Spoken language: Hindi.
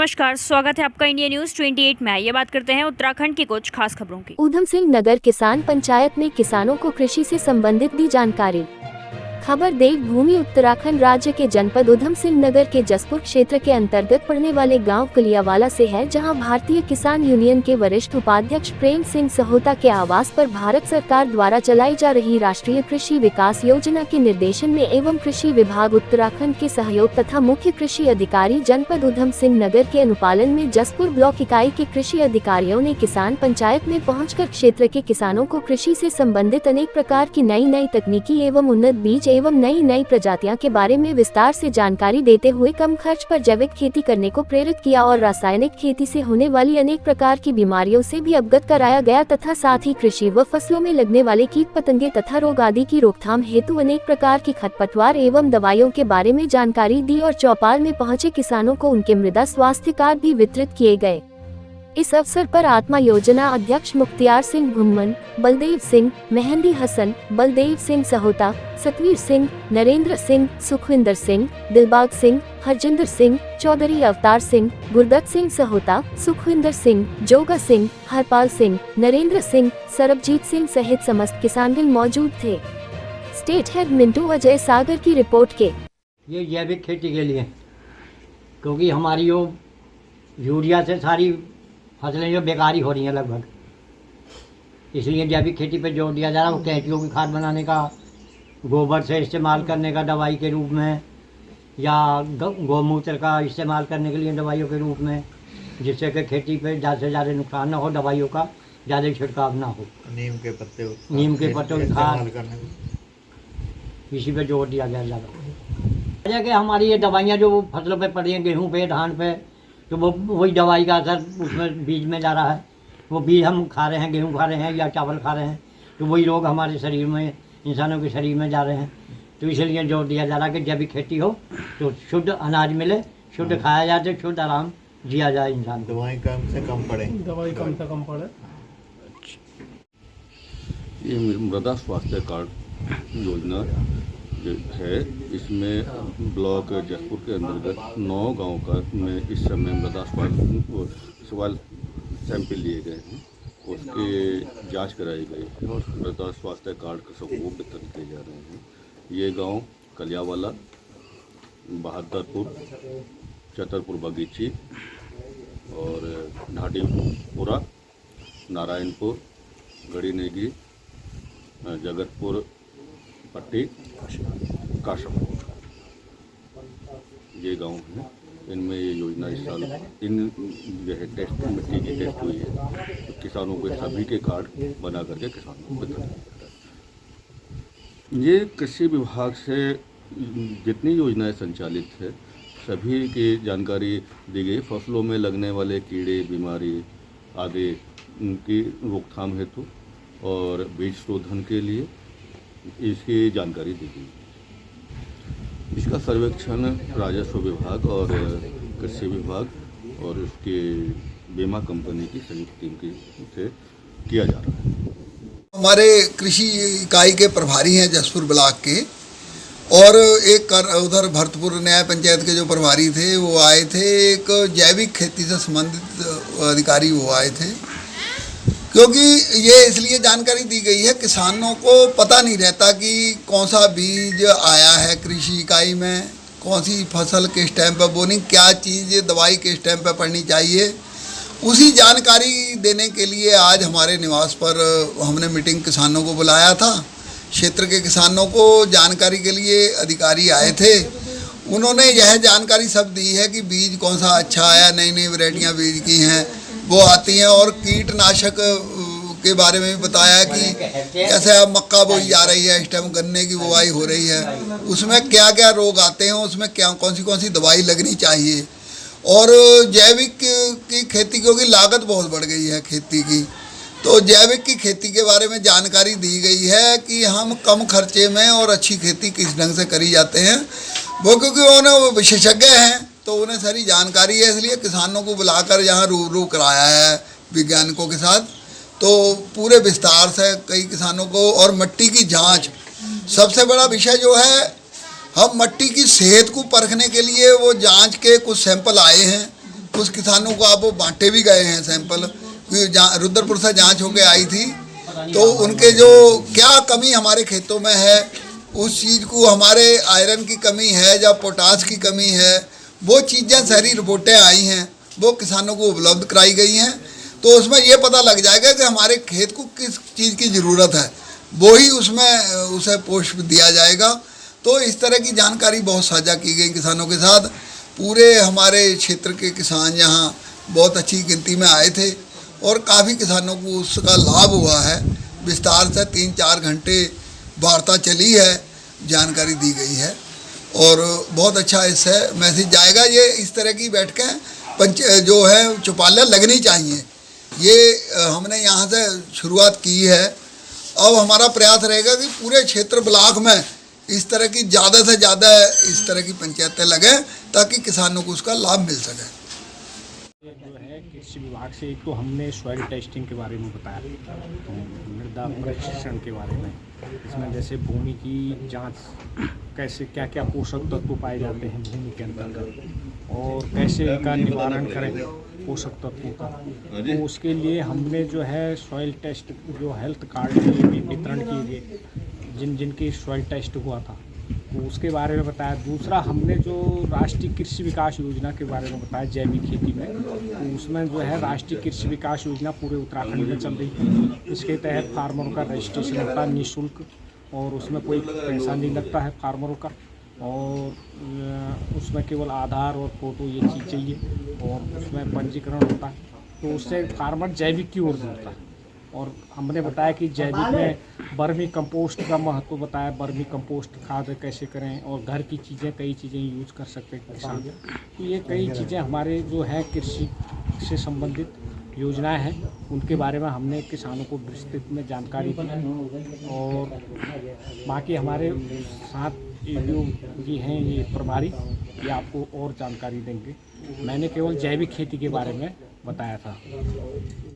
नमस्कार, स्वागत है आपका इंडिया न्यूज 28 में। ये बात करते हैं उत्तराखंड की कुछ खास खबरों की। ऊधम सिंह नगर किसान पंचायत ने किसानों को कृषि से संबंधित दी जानकारी। खबर देवभूमि उत्तराखंड राज्य के जनपद ऊधम सिंह नगर के जसपुर क्षेत्र के अंतर्गत पड़ने वाले गांव कलियावाला से है, जहां भारतीय किसान यूनियन के वरिष्ठ उपाध्यक्ष प्रेम सिंह सहोता के आवास पर भारत सरकार द्वारा चलाई जा रही राष्ट्रीय कृषि विकास योजना के निर्देशन में एवं कृषि विभाग उत्तराखंड के सहयोग तथा मुख्य कृषि अधिकारी जनपद ऊधम सिंह नगर के अनुपालन में जसपुर ब्लॉक इकाई के कृषि अधिकारियों ने किसान पंचायत में पहुंचकर क्षेत्र के किसानों को कृषि से संबंधित अनेक प्रकार की नई तकनीकी एवं उन्नत बीज एवं नई प्रजातियां के बारे में विस्तार से जानकारी देते हुए कम खर्च पर जैविक खेती करने को प्रेरित किया और रासायनिक खेती से होने वाली अनेक प्रकार की बीमारियों से भी अवगत कराया गया तथा साथ ही कृषि व फसलों में लगने वाले कीट पतंगे तथा रोग आदि की रोकथाम हेतु अनेक प्रकार की खरपतवार एवं दवाइयों के बारे में जानकारी दी और चौपाल में पहुंचे किसानों को उनके मृदा स्वास्थ्य कार्ड भी वितरित किए गए। इस अवसर पर आत्मा योजना अध्यक्ष मुख्तियार सिंह घुम्मन, बलदेव सिंह, मेहंदी हसन, बलदेव सिंह सहोता, सतवीर सिंह, नरेंद्र सिंह, सुखविंदर सिंह, दिलबाग सिंह, हरजिंदर सिंह, चौधरी अवतार सिंह, गुरदत्त सिंह सहोता, सुखविंदर सिंह, जोगा सिंह, हरपाल सिंह, नरेंद्र सिंह, सरबजीत सिंह सहित समस्त किसानगण मौजूद थे। स्टेट हेड मिंटू अजय सागर की रिपोर्ट के ये जैविक खेती के लिए, क्योंकि हमारी जो यूरिया से सारी फसलें जो बेकारी हो रही हैं लगभग, इसलिए जैविक खेती पे जोर दिया जा रहा है। वो कैंचियों की खाद बनाने का, गोबर से इस्तेमाल करने का दवाई के रूप में, या गौमूत्र का इस्तेमाल करने के लिए दवाइयों के रूप में, जिससे कि खेती पे ज़्यादा से ज़्यादा नुकसान ना हो, दवाइयों का ज़्यादा छिड़काव ना हो। नीम के पत्तों की खाद, इसी पे जोर दिया गया ज़्यादा। वजह कि हमारी ये दवाइयाँ जो फसलों पे पड़ रही हैं, गेहूँ पे, धान पे, तो वो वही दवाई का असर उसमें बीज में जा रहा है। वो बीज हम खा रहे हैं, गेहूँ खा रहे हैं या चावल खा रहे हैं, तो वही रोग हमारे शरीर में, इंसानों के शरीर में जा रहे हैं। तो इसलिए जोर दिया जा रहा है कि जैविक खेती हो तो शुद्ध अनाज मिले, शुद्ध खाया जाए, तो शुद्ध आराम जिया जाए इंसान। दवाई कम से कम पड़े। ये मृदा स्वास्थ्य कार्ड योजना है। इसमें ब्लॉक जसपुर के अंतर्गत 9 गांव का में इस समय मृदा स्वास्थ्य सैंपल लिए गए हैं, उसकी जांच कराई गई है और मृदा स्वास्थ्य कार्ड सबको वितरण किए जा रहे हैं। ये गांव कलियावाला, बहादुरपुर, चतरपुर बगीची और ढाटीपुरा, नारायणपुर, गड़ी नेगी, जगतपुर पट्टी, काशमपुर, ये गांव हैं। इनमें ये योजना इस साल इन जो है टेस्ट मिट्टी की टेस्ट हुई है, तो किसानों को सभी के कार्ड बना करके किसानों को वितरण किया जाता है। ये कृषि विभाग से जितनी योजनाएं संचालित है सभी की जानकारी दी गई। फसलों में लगने वाले कीड़े, बीमारी आदि की रोकथाम हेतु और बीज शोधन के लिए इसकी जानकारी दी गई। इसका सर्वेक्षण राजस्व विभाग और कृषि विभाग और उसके बीमा कंपनी की संयुक्त टीम से किया जा रहा है। हमारे कृषि इकाई के प्रभारी हैं जसपुर ब्लॉक के, और एक उधर भरतपुर न्याय पंचायत के जो प्रभारी थे वो आए थे। एक जैविक खेती से संबंधित अधिकारी वो आए थे, क्योंकि ये इसलिए जानकारी दी गई है, किसानों को पता नहीं रहता कि कौन सा बीज आया है कृषि इकाई में, कौन सी फसल किस टाइम पर बोनी, क्या चीज़ दवाई किस टाइम पर पड़नी चाहिए। उसी जानकारी देने के लिए आज हमारे निवास पर हमने मीटिंग किसानों को बुलाया था। क्षेत्र के किसानों को जानकारी के लिए अधिकारी आए थे। उन्होंने यह जानकारी सब दी है कि बीज कौन सा अच्छा आया, नई वैरायटियाँ बीज की हैं वो आती हैं, और कीटनाशक के बारे में भी बताया कि कैसे अब मक्का बोई जा रही है, इस टाइम गन्ने की बुवाई हो रही है, उसमें क्या क्या रोग आते हैं, उसमें क्या कौन सी दवाई लगनी चाहिए। और जैविक की खेती, क्योंकि लागत बहुत बढ़ गई है खेती की, तो जैविक की खेती के बारे में जानकारी दी गई है कि हम कम खर्चे में और अच्छी खेती किस ढंग से करी जाते हैं। वो क्योंकि वो विशेषज्ञ हैं तो उन्हें सारी जानकारी है, इसलिए किसानों को बुलाकर यहाँ रूबरू कराया है वैज्ञानिकों के साथ। तो पूरे विस्तार से कई किसानों को, और मिट्टी की जांच सबसे बड़ा विषय जो है, हम मिट्टी की सेहत को परखने के लिए वो जांच के कुछ सैंपल आए हैं कुछ किसानों को अब बांटे भी गए हैं सैंपल, क्योंकि रुद्रपुर से जांच होके आई थी, तो उनके जो क्या कमी हमारे खेतों में है, उस चीज़ को हमारे आयरन की कमी है या पोटास की कमी है, वो चीज़ें सारी रिपोर्टें आई हैं, वो किसानों को उपलब्ध कराई गई हैं। तो उसमें ये पता लग जाएगा कि हमारे खेत को किस चीज़ की ज़रूरत है, वो ही उसमें उसे पुष्प दिया जाएगा। तो इस तरह की जानकारी बहुत साझा की गई किसानों के साथ। पूरे हमारे क्षेत्र के किसान यहाँ बहुत अच्छी गिनती में आए थे और काफ़ी किसानों को उसका लाभ हुआ है। विस्तार से 3-4 घंटे वार्ता चली है, जानकारी दी गई है और बहुत अच्छा इससे मैसेज जाएगा। ये इस तरह की बैठकें जो है चौपाल्या लगनी चाहिए। ये हमने यहाँ से शुरुआत की है। अब हमारा प्रयास रहेगा कि पूरे क्षेत्र ब्लॉक में इस तरह की ज़्यादा से ज़्यादा इस तरह की पंचायतें लगें ताकि किसानों को उसका लाभ मिल सके। जो है कृषि विभाग से एक तो हमने सॉइल टेस्टिंग के बारे में बताया, तो मृदा परीक्षण के बारे में, इसमें जैसे भूमि की जांच, कैसे क्या क्या पोषक तत्व पाए जाते हैं भूमि के अंतर्गत और कैसे इनका निवारण करें पोषक तत्वों का। तो उसके लिए हमने जो है सॉइल टेस्ट जो हेल्थ कार्ड भी वितरण किए गए जिनकी सॉइल टेस्ट हुआ था, तो उसके बारे में बताया। दूसरा हमने जो राष्ट्रीय कृषि विकास योजना के बारे में बताया जैविक खेती में, तो उसमें जो है राष्ट्रीय कृषि विकास योजना पूरे उत्तराखंड में चल रही है। इसके तहत फार्मरों का रजिस्ट्रेशन होता है निःशुल्क और उसमें कोई पैसा नहीं लगता है फार्मरों का, और उसमें केवल आधार और फोटो ये चीज़ चाहिए और उसमें पंजीकरण होता है। तो उससे फार्मर जैविक की ओर जुड़ता है। और हमने बताया कि जैविक में बर्मी कंपोस्ट का महत्व बताया, बर्मी कंपोस्ट खाद कैसे करें और घर की चीज़ें कई चीज़ें यूज कर सकते हैं किसान। तो ये कई चीज़ें हमारे जो है कृषि से संबंधित योजनाएं हैं, उनके बारे में हमने किसानों को विस्तृत में जानकारी दी। और बाकी हमारे साथ जो जी हैं ये प्रभारी, ये आपको और जानकारी देंगे। मैंने केवल जैविक खेती के बारे में बताया था।